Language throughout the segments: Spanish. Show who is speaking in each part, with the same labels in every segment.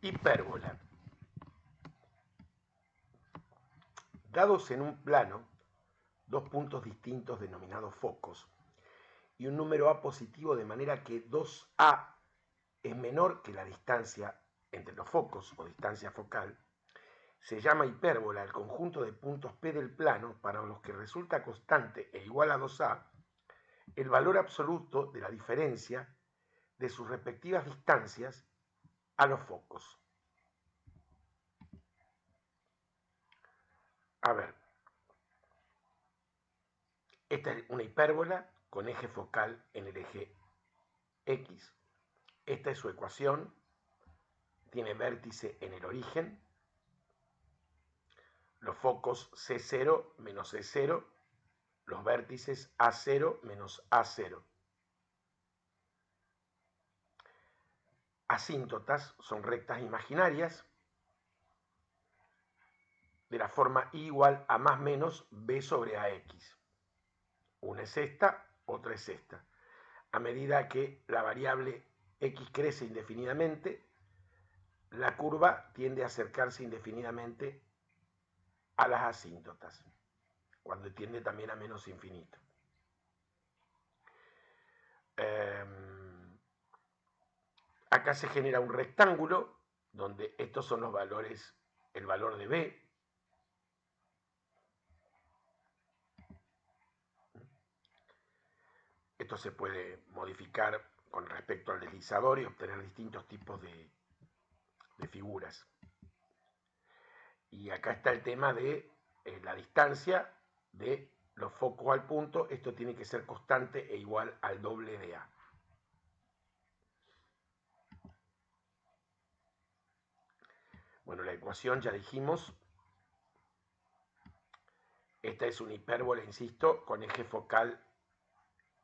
Speaker 1: Hipérbola. Dados en un plano dos puntos distintos denominados focos y un número a positivo, de manera que 2a es menor que la distancia entre los focos o distancia focal, se llama hipérbola al conjunto de puntos P del plano para los que resulta constante e igual a 2a el valor absoluto de la diferencia de sus respectivas distancias a los focos. A ver, esta es una hipérbola con eje focal en el eje X. Esta es su ecuación. Tiene vértice en el origen. Los focos C0 menos C0. Los vértices A0 menos A0. Asíntotas son rectas imaginarias de la forma I igual a más menos B sobre AX. Una es esta, otra es esta. A medida que la variable X crece indefinidamente, la curva tiende a acercarse indefinidamente a las asíntotas, cuando tiende también a menos infinito. Acá se genera un rectángulo donde estos son los valores, el valor de B. Esto se puede modificar con respecto al deslizador y obtener distintos tipos de figuras. Y acá está el tema de la distancia de los focos al punto. Esto tiene que ser constante e igual al doble de A. Bueno, la ecuación ya dijimos. Esta es una hipérbola, insisto, con eje focal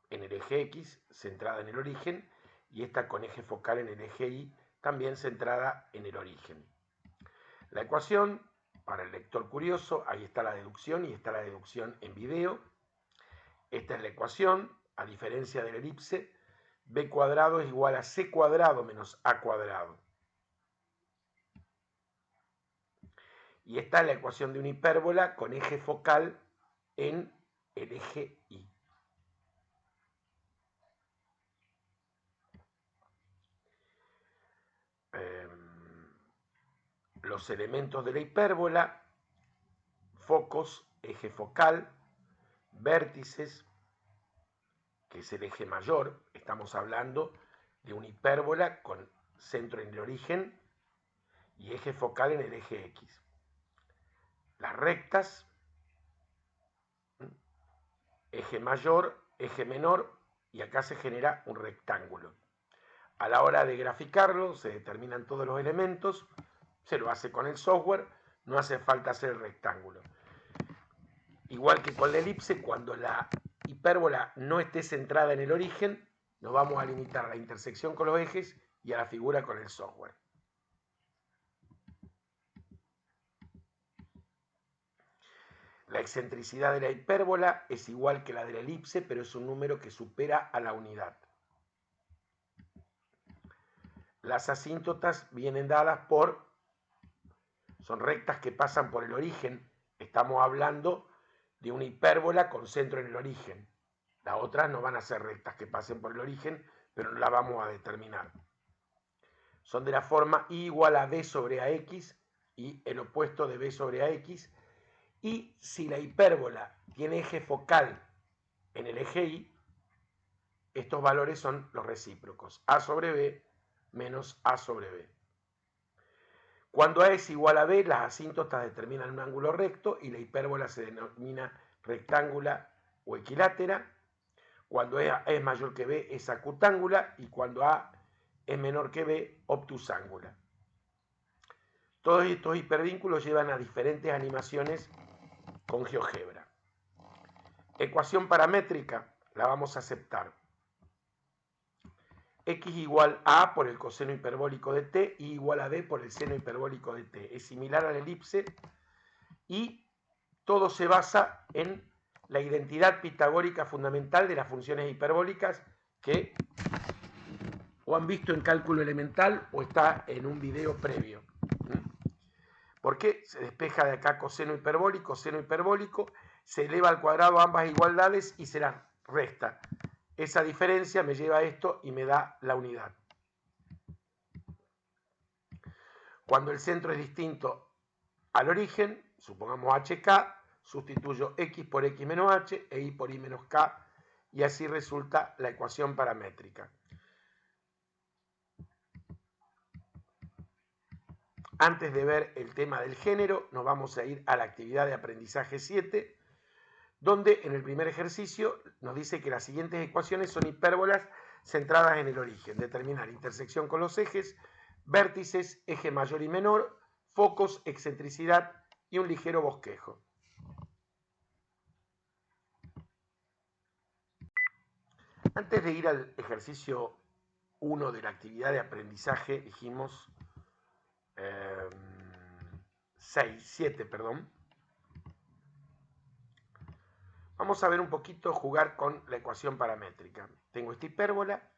Speaker 1: en el eje X, centrada en el origen, y esta con eje focal en el eje Y, también centrada en el origen. La ecuación, para el lector curioso, ahí está la deducción y está la deducción en video. Esta es la ecuación, a diferencia de la elipse, b cuadrado es igual a c cuadrado menos a cuadrado. Y esta es la ecuación de una hipérbola con eje focal en el eje Y. Los elementos de la hipérbola: focos, eje focal, vértices, que es el eje mayor. Estamos hablando de una hipérbola con centro en el origen y eje focal en el eje X. Las rectas, eje mayor, eje menor, y acá se genera un rectángulo. A la hora de graficarlo se determinan todos los elementos, se lo hace con el software, no hace falta hacer el rectángulo. Igual que con la elipse, cuando la hipérbola no esté centrada en el origen, nos vamos a limitar a la intersección con los ejes y a la figura con el software. La excentricidad de la hipérbola es igual que la de la elipse, pero es un número que supera a la unidad. Las asíntotas vienen dadas por, son rectas que pasan por el origen. Estamos hablando de una hipérbola con centro en el origen. Las otras no van a ser rectas que pasen por el origen, pero no la vamos a determinar. Son de la forma I igual a B sobre AX y el opuesto de B sobre AX. Y si la hipérbola tiene eje focal en el eje Y, estos valores son los recíprocos. A sobre B menos A sobre B. Cuando A es igual a B, las asíntotas determinan un ángulo recto y la hipérbola se denomina rectángula o equilátera. Cuando A es mayor que B, es acutángula, y cuando A es menor que B, obtusángula. Todos estos hipervínculos llevan a diferentes animaciones con GeoGebra. Ecuación paramétrica, la vamos a aceptar. X igual a A por el coseno hiperbólico de t, y igual a B por el seno hiperbólico de t. Es similar a la elipse y todo se basa en la identidad pitagórica fundamental de las funciones hiperbólicas, que o han visto en cálculo elemental o está en un video previo. ¿Por qué? Se despeja de acá coseno hiperbólico, se eleva al cuadrado ambas igualdades y se las resta. Esa diferencia me lleva a esto y me da la unidad. Cuando el centro es distinto al origen, supongamos HK, sustituyo X por X menos H e Y por Y menos K, y así resulta la ecuación paramétrica. Antes de ver el tema del género, nos vamos a ir a la actividad de aprendizaje 7, donde en el primer ejercicio nos dice que las siguientes ecuaciones son hipérbolas centradas en el origen. Determinar intersección con los ejes, vértices, eje mayor y menor, focos, excentricidad y un ligero bosquejo. Antes de ir al ejercicio 1 de la actividad de aprendizaje, dijimos 7, perdón. Vamos a ver un poquito, jugar con la ecuación paramétrica. Tengo esta hipérbola.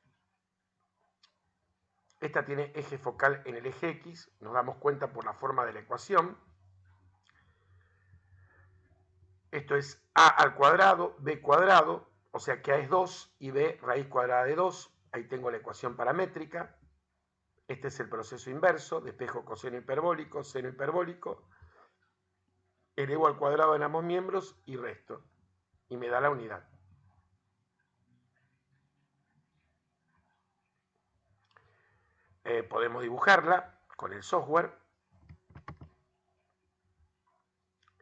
Speaker 1: Esta tiene eje focal en el eje X. Nos damos cuenta por la forma de la ecuación. Esto es a al cuadrado, b cuadrado, o sea que a es 2 y b raíz cuadrada de 2. Ahí tengo la ecuación paramétrica. Este es el proceso inverso, despejo coseno hiperbólico, seno hiperbólico. Elevo al cuadrado en ambos miembros y resto. Y me da la unidad. Podemos dibujarla con el software.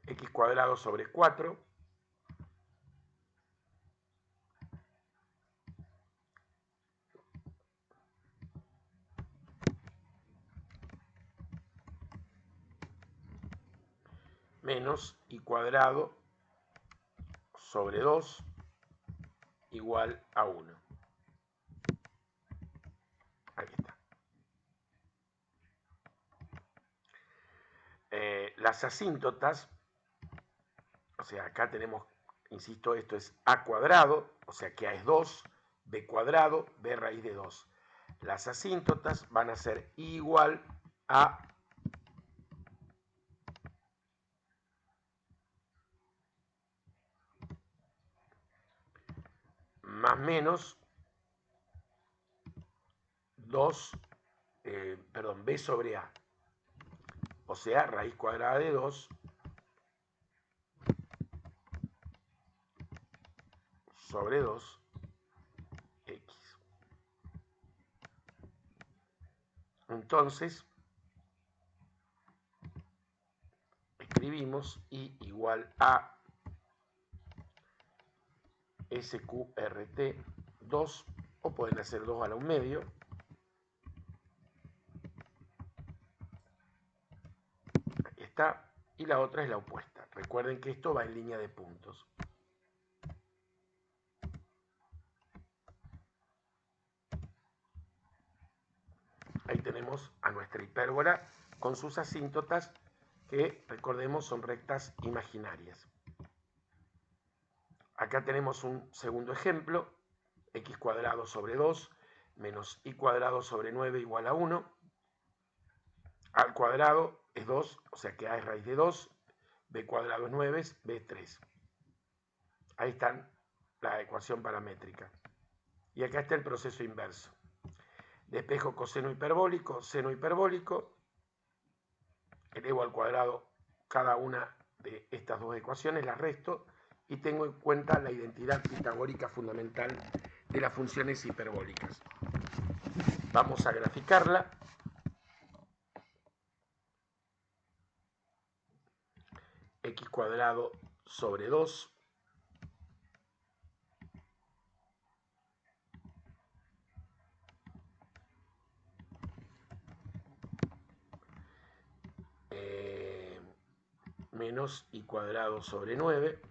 Speaker 1: X cuadrado sobre 4 menos y cuadrado sobre 2 igual a 1. Ahí está. Las asíntotas, o sea, acá tenemos, insisto, esto es a cuadrado, o sea que a es 2, b cuadrado, b raíz de 2. Las asíntotas van a ser igual a más menos 2, b sobre a. O sea, raíz cuadrada de 2 sobre 2 x. Entonces, escribimos y igual a SQRT 2, o pueden hacer 2 a la 1 medio, ahí está, y la otra es la opuesta. Recuerden que esto va en línea de puntos. Ahí tenemos a nuestra hipérbola con sus asíntotas, que recordemos son rectas imaginarias. Acá tenemos un segundo ejemplo, x cuadrado sobre 2 menos y cuadrado sobre 9 igual a 1. Al cuadrado es 2, o sea que a es raíz de 2, b cuadrado es 9, b es 3. Ahí está la ecuación paramétrica. Y acá está el proceso inverso. Despejo coseno hiperbólico, seno hiperbólico, elevo al cuadrado cada una de estas dos ecuaciones, las resto y tengo en cuenta la identidad pitagórica fundamental de las funciones hiperbólicas. Vamos a graficarla. X cuadrado sobre 2 menos y cuadrado sobre 9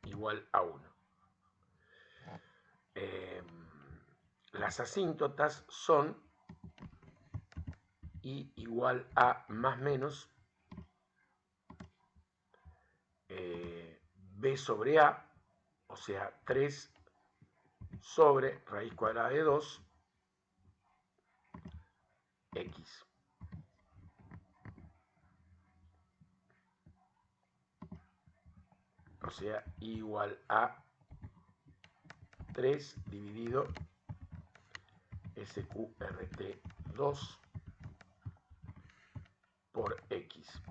Speaker 1: igual a 1. Las asíntotas son y igual a más menos b sobre a, o sea 3 sobre raíz cuadrada de 2 X. O sea, igual a 3 dividido SQRT2 por X.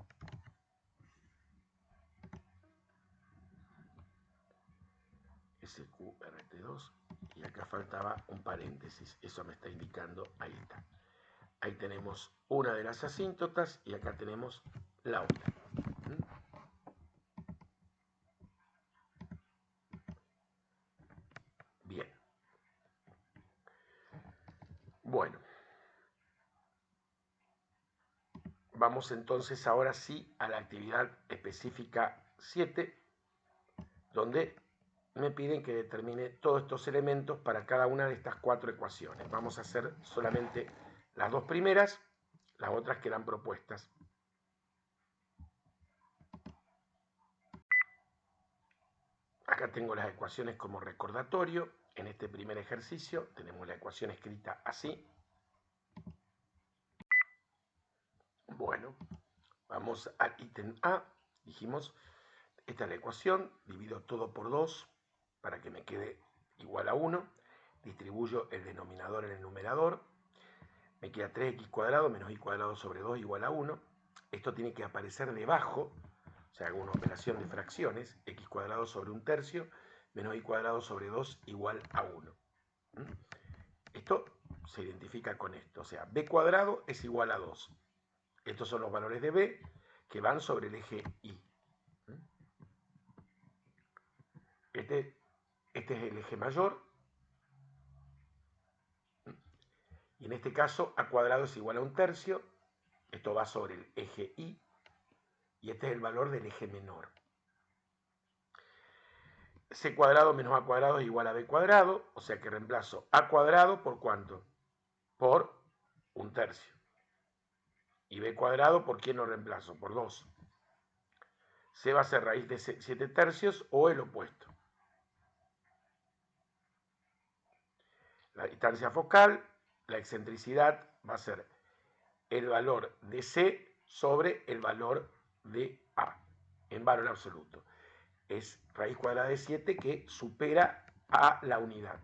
Speaker 1: SQRT2, y acá faltaba un paréntesis, eso me está indicando, ahí está. Ahí tenemos una de las asíntotas y acá tenemos la otra. Bien. Bueno. Vamos entonces ahora sí a la actividad específica 7, donde me piden que determine todos estos elementos para cada una de estas 4 ecuaciones. Vamos a hacer solamente las 2 primeras, las otras quedan propuestas. Acá tengo las ecuaciones como recordatorio. En este primer ejercicio tenemos la ecuación escrita así. Bueno, vamos al ítem A. Dijimos, esta es la ecuación, divido todo por 2 para que me quede igual a 1. Distribuyo el denominador en el numerador. Me queda 3x cuadrado menos y cuadrado sobre 2 igual a 1. Esto tiene que aparecer debajo, o sea, hago una operación de fracciones, x cuadrado sobre 1/3 menos y cuadrado sobre 2 igual a 1. Esto se identifica con esto, o sea, b cuadrado es igual a 2. Estos son los valores de b que van sobre el eje y. Este es el eje mayor. Y en este caso, a cuadrado es igual a 1/3. Esto va sobre el eje y. Y este es el valor del eje menor. C cuadrado menos a cuadrado es igual a b cuadrado. O sea que reemplazo a cuadrado por ¿cuánto? Por 1/3. Y b cuadrado, ¿por quién lo reemplazo? Por 2. C va a ser raíz de 7/3 o el opuesto. La distancia focal, la excentricidad va a ser el valor de C sobre el valor de A, en valor absoluto. Es raíz cuadrada de 7 que supera a la unidad.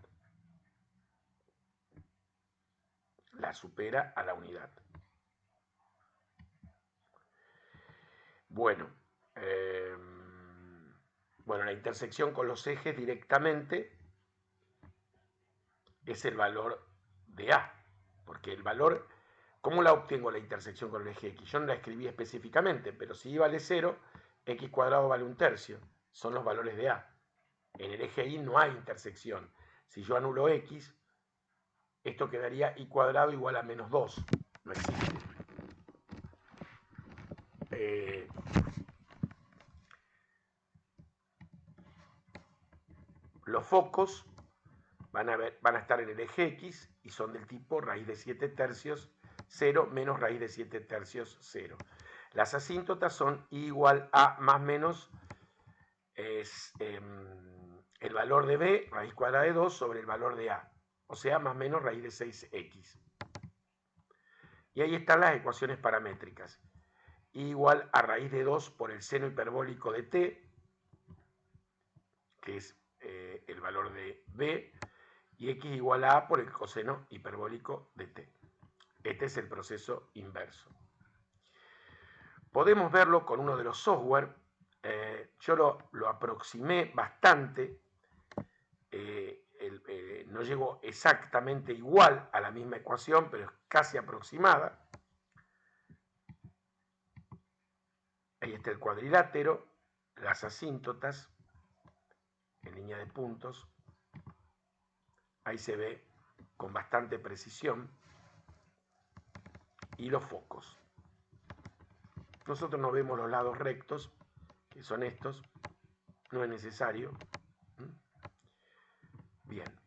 Speaker 1: La supera a la unidad. Bueno, la intersección con los ejes directamente es el valor de A, porque el valor, ¿cómo la obtengo la intersección con el eje X? Yo no la escribí específicamente, pero si Y vale 0, X cuadrado vale 1/3, son los valores de A. En el eje Y no hay intersección. Si yo anulo X, esto quedaría Y cuadrado igual a menos 2. No existe. Los focos van a estar en el eje X y son del tipo raíz de 7/3, 0 menos raíz de 7/3, 0. Las asíntotas son igual a más menos el valor de b, raíz cuadrada de 2, sobre el valor de a. O sea, más menos raíz de 6x. Y ahí están las ecuaciones paramétricas. Igual a raíz de 2 por el seno hiperbólico de t, que es el valor de b, y x igual a por el coseno hiperbólico de t. Este es el proceso inverso. Podemos verlo con uno de los software. Yo lo aproximé bastante. No llego exactamente igual a la misma ecuación, pero es casi aproximada. Ahí está el cuadrilátero, las asíntotas, en línea de puntos. Ahí se ve con bastante precisión. Y los focos. Nosotros no vemos los lados rectos, que son estos. No es necesario. Bien.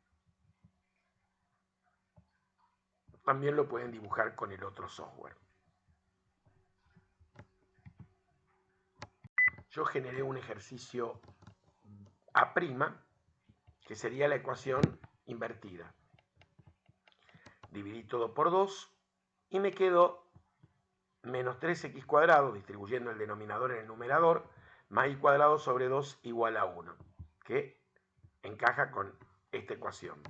Speaker 1: También lo pueden dibujar con el otro software. Yo generé un ejercicio A', que sería la ecuación invertida. Dividí todo por 2 y me quedó menos 3x cuadrado, distribuyendo el denominador en el numerador, más y cuadrado sobre 2 igual a 1, que encaja con esta ecuación.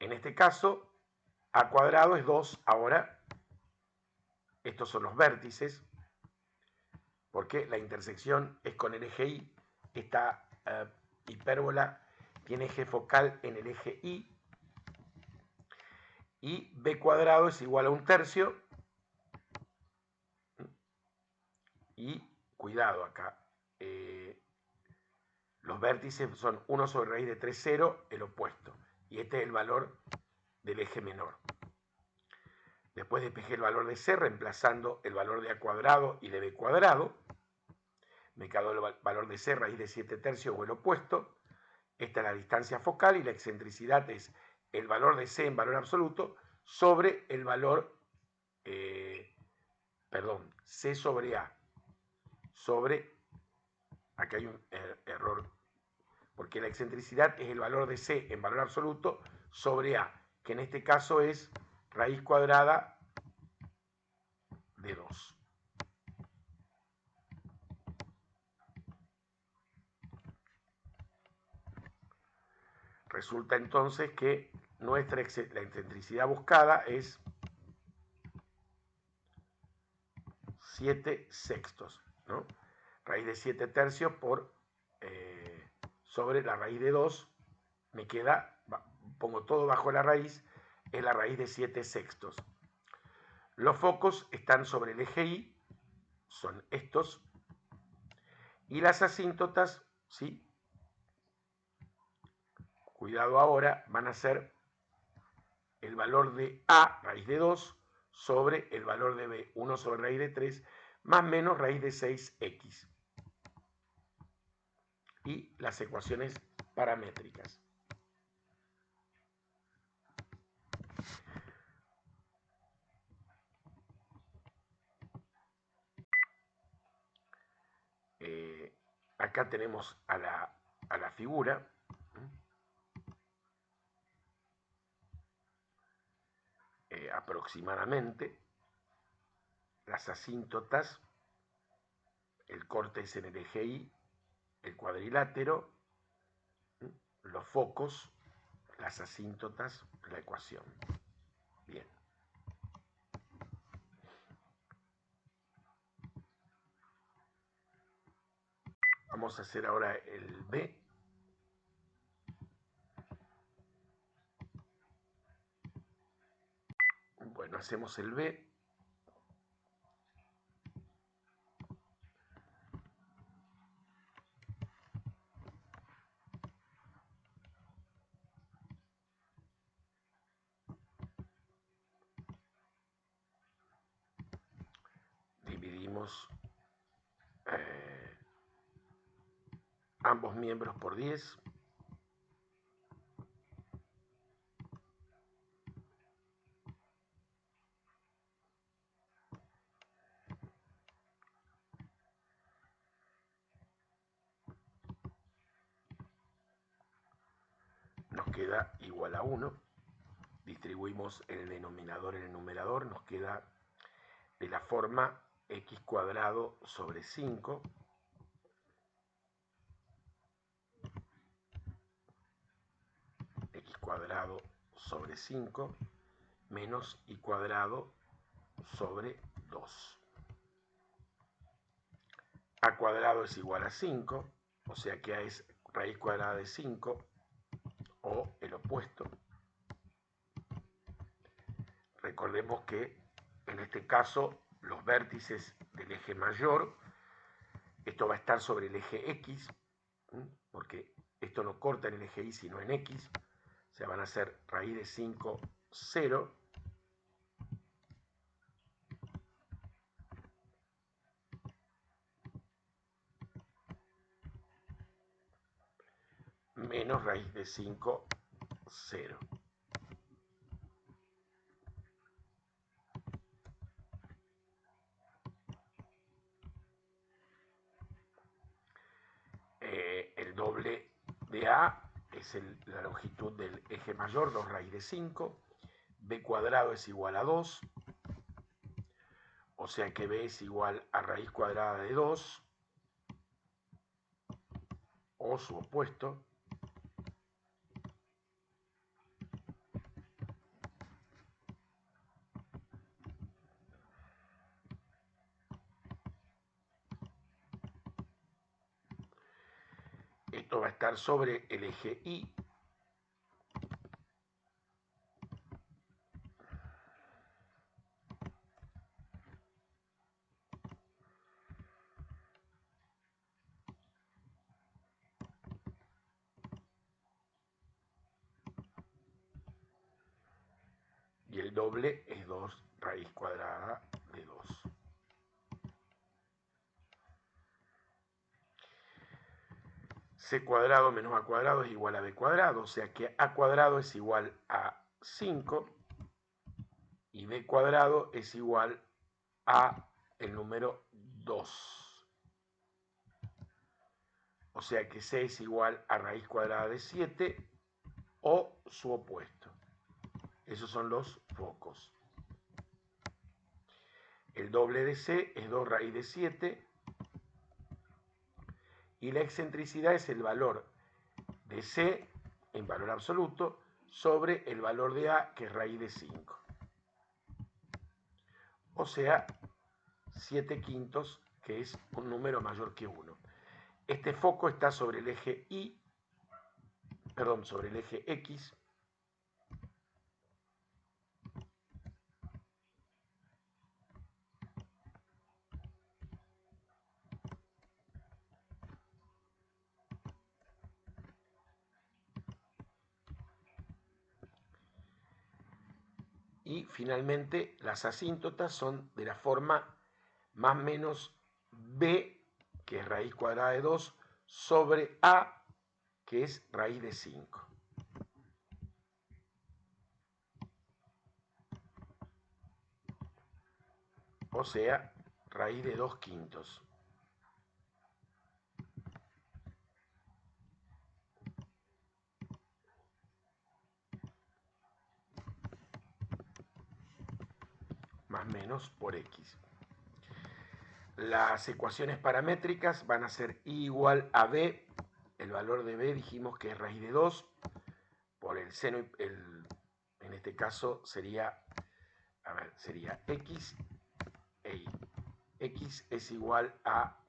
Speaker 1: En este caso, a cuadrado es 2. Ahora, estos son los vértices, porque la intersección es con el eje Y. Esta hipérbola tiene eje focal en el eje Y. Y b cuadrado es igual a 1/3. Y cuidado acá, los vértices son 1 sobre raíz de 3, 0, el opuesto. Y este es el valor del eje menor. Después despejé el valor de C reemplazando el valor de A cuadrado y de B cuadrado. Me quedó el valor de C, raíz de 7/3 o el opuesto. Esta es la distancia focal y la excentricidad es el valor de C en valor absoluto sobre el valor, C sobre A. Sobre, aquí hay un error, porque la excentricidad es el valor de C en valor absoluto sobre A, que en este caso es raíz cuadrada de 2. Resulta entonces que la excentricidad buscada es 7/6, ¿no? Raíz de 7/3 por sobre la raíz de 2, me queda, pongo todo bajo la raíz, es la raíz de 7/6. Los focos están sobre el eje Y, son estos, y las asíntotas, ¿sí? Cuidado ahora, van a ser el valor de A, raíz de 2, sobre el valor de B, 1 sobre raíz de 3, más menos raíz de 6x. Y las ecuaciones paramétricas. Acá tenemos a la figura. Aproximadamente las asíntotas, el corte es en el eje Y, el cuadrilátero, los focos, las asíntotas, la ecuación. Bien. Vamos a hacer ahora el B. Bueno, hacemos el B. Dividimos ambos miembros por 10. Nos queda igual a 1. Distribuimos el denominador en el numerador. Nos queda de la forma x cuadrado sobre 5 x cuadrado sobre 5 menos y cuadrado sobre 2. A cuadrado es igual a 5, o sea que A es raíz cuadrada de 5 o el opuesto. Recordemos que en este caso los vértices del eje mayor, esto va a estar sobre el eje X, porque esto no corta en el eje Y sino en X, o sea, van a ser raíz de 5, 0, menos raíz de 5, 0. El doble de A es la longitud del eje mayor, 2 raíz de 5. b cuadrado es igual a 2, o sea que b es igual a raíz cuadrada de 2, o su opuesto. Esto va a estar sobre el eje Y. Y el doble es 2 raíz cuadrada de 2. C cuadrado menos A cuadrado es igual a B cuadrado, o sea que A cuadrado es igual a 5 y B cuadrado es igual a el número 2. O sea que C es igual a raíz cuadrada de 7 o su opuesto. Esos son los focos. El doble de C es 2 raíz de 7 y la excentricidad es el valor de C en valor absoluto sobre el valor de A, que es raíz de 5. O sea, 7 quintos, que es un número mayor que 1. Este foco está sobre el eje Y, perdón, sobre el eje X. Y finalmente las asíntotas son de la forma más menos B, que es raíz cuadrada de 2, sobre A, que es raíz de 5. O sea, raíz de 2 quintos. Más menos por X. Las ecuaciones paramétricas van a ser I igual a B. El valor de B dijimos que es raíz de 2 por el seno, en este caso sería, sería X e Y. X es igual a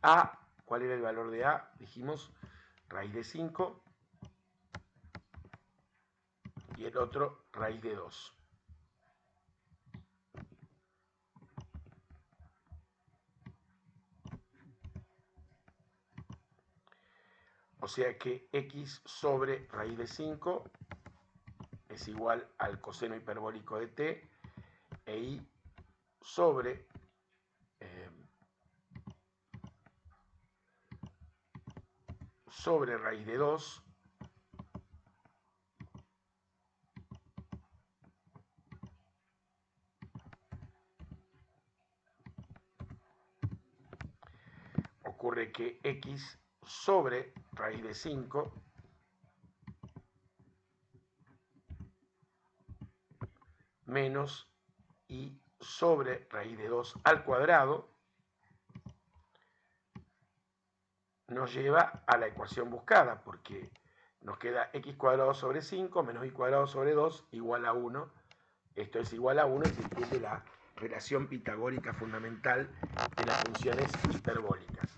Speaker 1: A. ¿Cuál era el valor de A? Dijimos raíz de 5 y el otro raíz de 2. O sea que X sobre raíz de 5 es igual al coseno hiperbólico de t, e Y sobre raíz de 2 ocurre que X sobre raíz de 5 menos Y sobre raíz de 2 al cuadrado nos lleva a la ecuación buscada, porque nos queda X cuadrado sobre 5 menos Y cuadrado sobre 2 igual a 1. Esto es igual a 1 en virtud de la relación pitagórica fundamental de las funciones hiperbólicas.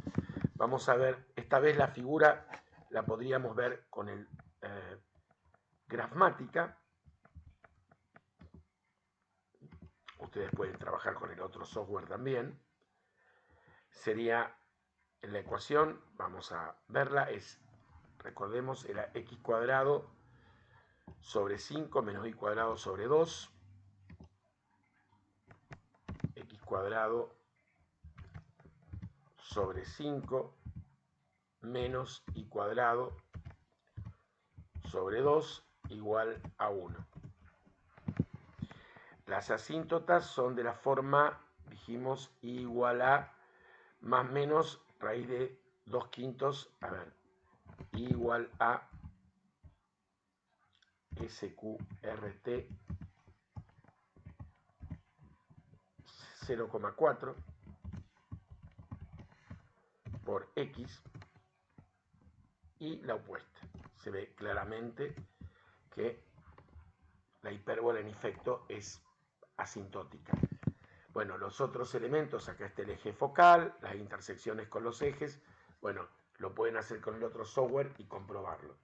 Speaker 1: Vamos a ver, esta vez la figura la podríamos ver con el Grafmática. Ustedes pueden trabajar con el otro software también. Sería la ecuación, vamos a verla, es, recordemos, era X cuadrado sobre 5 menos Y cuadrado sobre 2. X cuadrado sobre 5 menos Y cuadrado sobre 2 igual a 1. Las asíntotas son de la forma, dijimos, I igual a más menos raíz de 2 quintos, igual a SQRT 0,4 por x y la opuesta. Se ve claramente que la hipérbola en efecto es asintótica. Bueno, los otros elementos, acá está el eje focal, las intersecciones con los ejes, bueno, lo pueden hacer con el otro software y comprobarlo.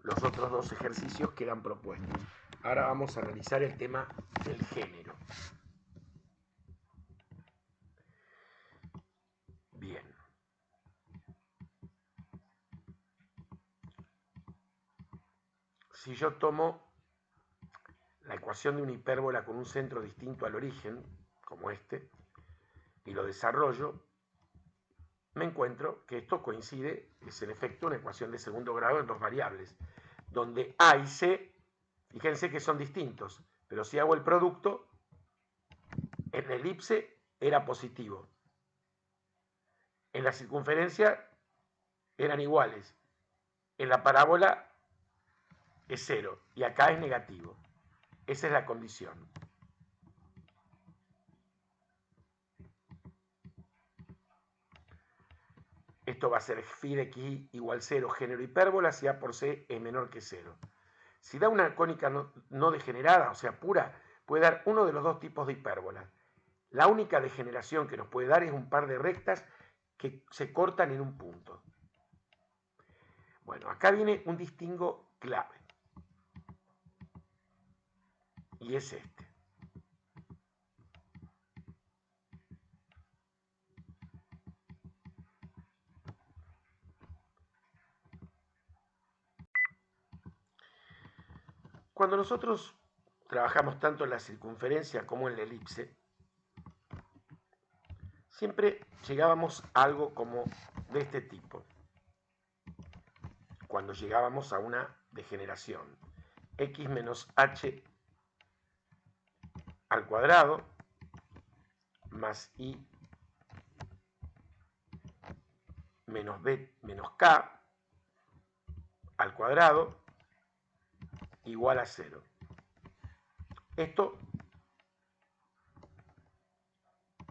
Speaker 1: Los otros dos ejercicios quedan propuestos. Ahora vamos a analizar el tema del género. Bien. Si yo tomo la ecuación de una hipérbola con un centro distinto al origen, como este, y lo desarrollo, me encuentro que esto coincide, es en efecto una ecuación de segundo grado en dos variables, donde A y C, fíjense que son distintos, pero si hago el producto, en la elipse era positivo, en la circunferencia eran iguales, en la parábola es 0 y acá es negativo. Esa es la condición. Esto va a ser phi de x igual 0, género hipérbola, si A por C es menor que 0. Si da una cónica no degenerada, o sea, pura, puede dar uno de los dos tipos de hipérbola. La única degeneración que nos puede dar es un par de rectas que se cortan en un punto. Bueno, acá viene un distingo clave. Y es este. Cuando nosotros trabajamos tanto en la circunferencia como en la elipse, siempre llegábamos a algo como de este tipo. Cuando llegábamos a una degeneración, x menos h al cuadrado más i menos b menos k al cuadrado igual a 0. Esto,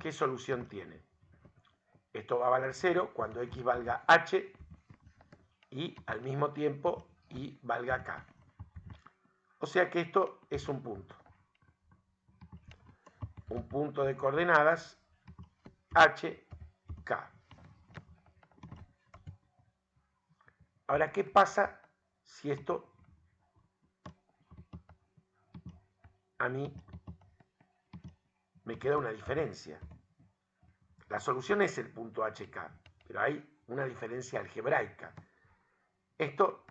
Speaker 1: ¿qué solución tiene? Esto va a valer 0 cuando x valga h y al mismo tiempo y valga k. O sea que esto es un punto. Un punto de coordenadas h, k. Ahora, ¿qué pasa si esto a mí me queda una diferencia? La solución es el punto hk, pero hay una diferencia algebraica. Esto,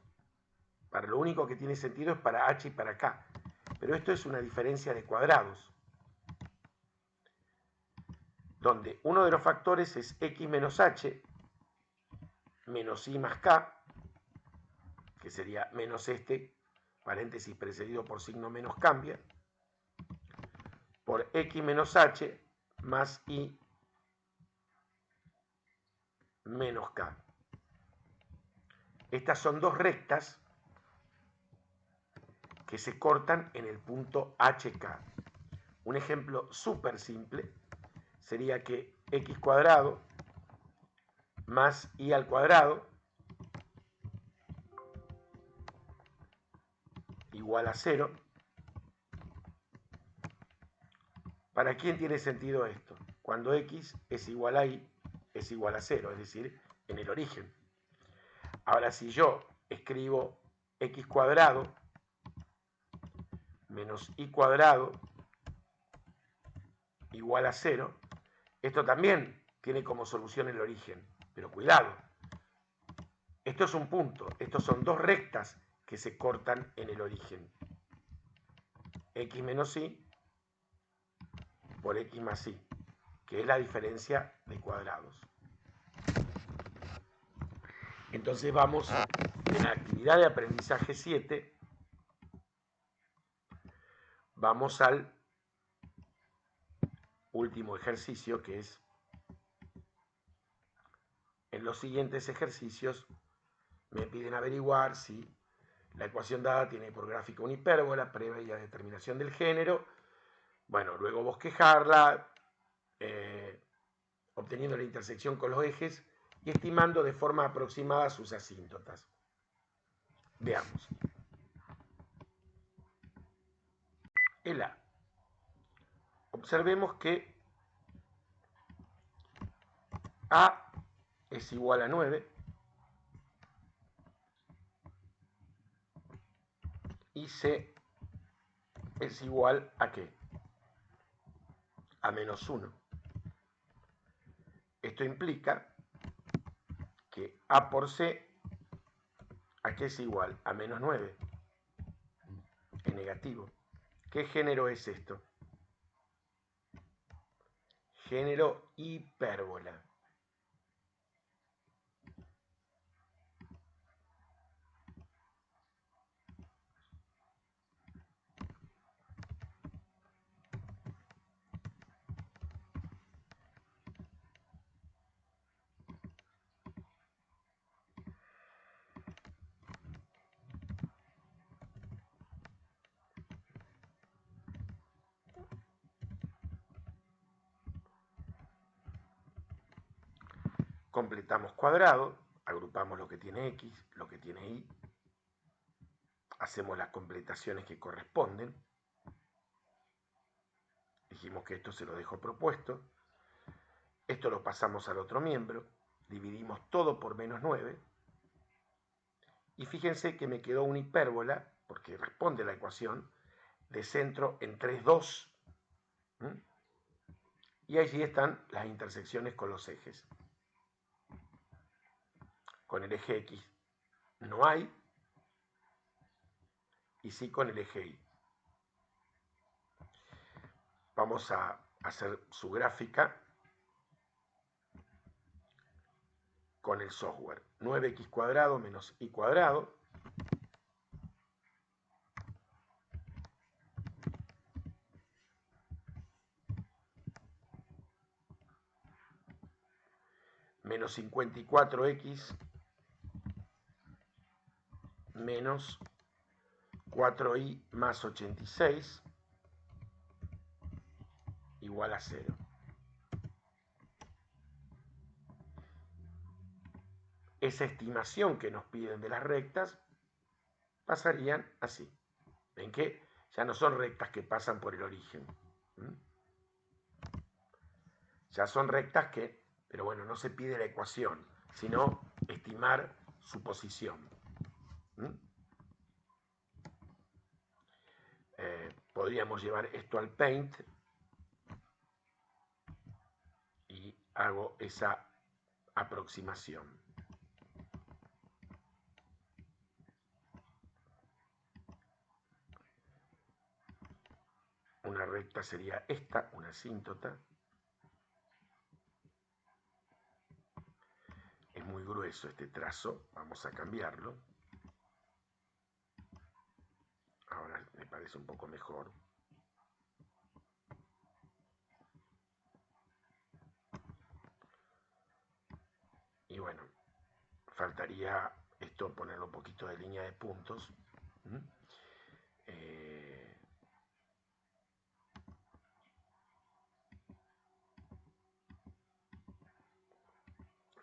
Speaker 1: para lo único que tiene sentido es para h y para k, pero esto es una diferencia de cuadrados, donde uno de los factores es x menos h menos i más k, que sería menos este, paréntesis precedido por signo menos cambia, por x menos h más i menos k. Estas son dos rectas que se cortan en el punto hk. Un ejemplo súper simple sería que x cuadrado más i al cuadrado igual a 0. ¿Para quién tiene sentido esto? Cuando x es igual a y es igual a 0, es decir, en el origen. Ahora, si yo escribo x cuadrado menos y cuadrado igual a 0, esto también tiene como solución el origen. Pero cuidado, esto es un punto, estos son dos rectas que se cortan en el origen. X menos y por x más y, que es la diferencia de cuadrados. Entonces vamos en la actividad de aprendizaje 7, vamos al último ejercicio, que es, en los siguientes ejercicios me piden averiguar si la ecuación dada tiene por gráfico una hipérbola previa determinación del género. Bueno, luego bosquejarla, obteniendo la intersección con los ejes y estimando de forma aproximada sus asíntotas. Veamos. El A. Observemos que A es igual a 9 y C es igual a ¿qué? A menos 1. Esto implica que A por C, ¿a qué es igual? A menos 9. Es negativo. ¿Qué género es esto? Género hipérbola. Completamos cuadrado, agrupamos lo que tiene X, lo que tiene Y, hacemos las completaciones que corresponden. Dijimos que esto se lo dejo propuesto. Esto lo pasamos al otro miembro, dividimos todo por menos 9. Y fíjense que me quedó una hipérbola, porque responde la ecuación, de centro en 3, 2. Y allí están las intersecciones con los ejes. Con el eje X no hay, y sí con el eje Y. Vamos a hacer su gráfica con el software. 9x cuadrado menos y cuadrado menos 54x menos 4y más 86 igual a 0. Esa estimación que nos piden de las rectas pasarían así. ¿Ven que ya no son rectas que pasan por el origen? Ya son rectas que, pero bueno, no se pide la ecuación, sino estimar su posición. Podríamos llevar esto al Paint y hago esa aproximación. Una recta sería esta, una asíntota. Es muy grueso este trazo, vamos a cambiarlo. Ahora me parece un poco mejor. Y bueno, faltaría esto ponerle un poquito de línea de puntos.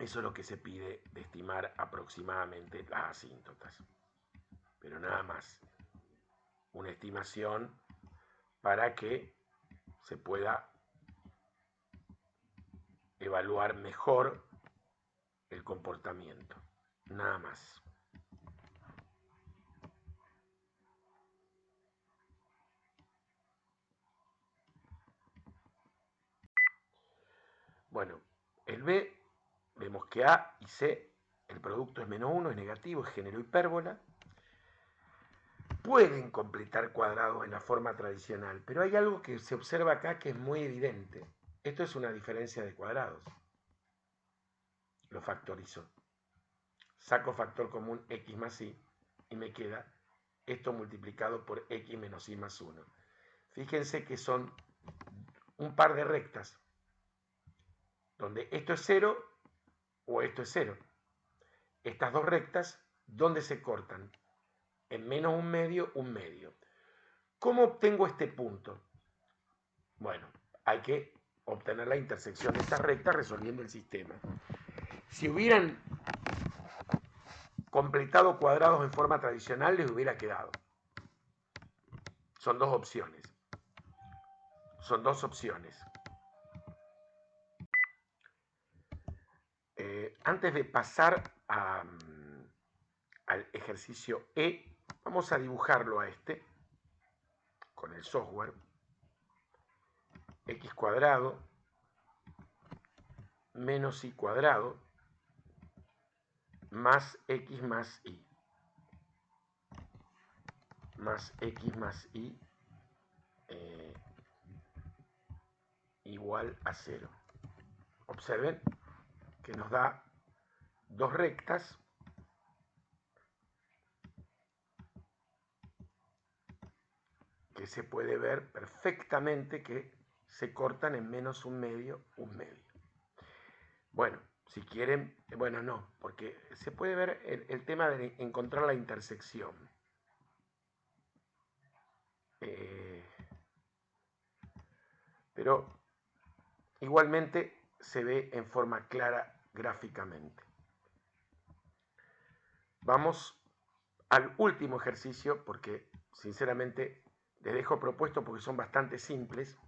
Speaker 1: Eso es lo que se pide de estimar aproximadamente las asíntotas. Pero nada más. Una estimación para que se pueda evaluar mejor el comportamiento. Nada más. Bueno, el B, vemos que A y C, el producto es menos 1, es negativo, es género hipérbola. Pueden completar cuadrados en la forma tradicional, pero hay algo que se observa acá que es muy evidente. Esto es una diferencia de cuadrados. Lo factorizo. Saco factor común x más y me queda esto multiplicado por x menos y más 1. Fíjense que son un par de rectas, donde esto es 0 o esto es 0. Estas dos rectas, ¿dónde se cortan? En menos un medio, un medio. ¿Cómo obtengo este punto? Bueno, hay que obtener la intersección de estas rectas resolviendo el sistema. Si hubieran completado cuadrados en forma tradicional, les hubiera quedado. Son dos opciones. Son dos opciones. Antes de pasar al ejercicio E, vamos a dibujarlo a este con el software. X cuadrado menos Y cuadrado más X más Y. Más X más Y igual a 0. Observen que nos da dos rectas que se puede ver perfectamente que se cortan en menos un medio, un medio. Bueno, si quieren, bueno, no, porque se puede ver el tema de encontrar la intersección. Pero igualmente se ve en forma clara gráficamente. Vamos al último ejercicio, porque sinceramente les dejo propuesto porque son bastante simples.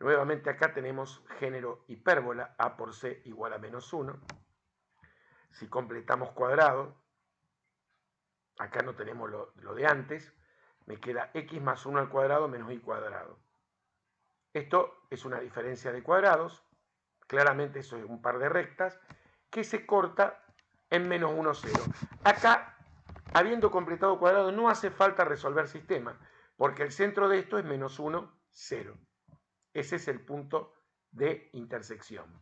Speaker 1: Nuevamente acá tenemos género hipérbola, A por C igual a menos 1. Si completamos cuadrado, acá no tenemos lo de antes, me queda X más 1 al cuadrado menos Y cuadrado. Esto es una diferencia de cuadrados, claramente eso es un par de rectas, que se corta en menos 1, 0. Acá, habiendo completado cuadrado, no hace falta resolver sistema, porque el centro de esto es menos 1, 0. Ese es el punto de intersección.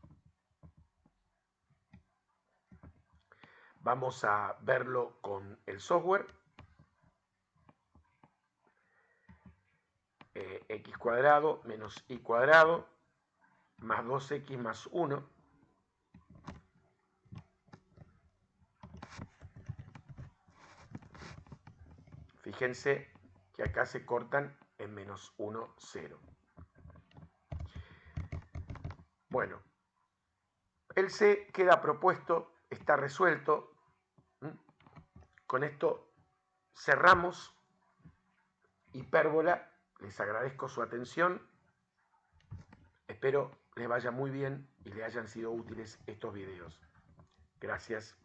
Speaker 1: Vamos a verlo con el software. X cuadrado menos Y cuadrado más 2X más 1 fíjense que acá se cortan en menos 1, 0. Bueno, el C queda propuesto, está resuelto. Con esto cerramos hipérbola. Les agradezco su atención. Espero les vaya muy bien y les hayan sido útiles estos videos. Gracias.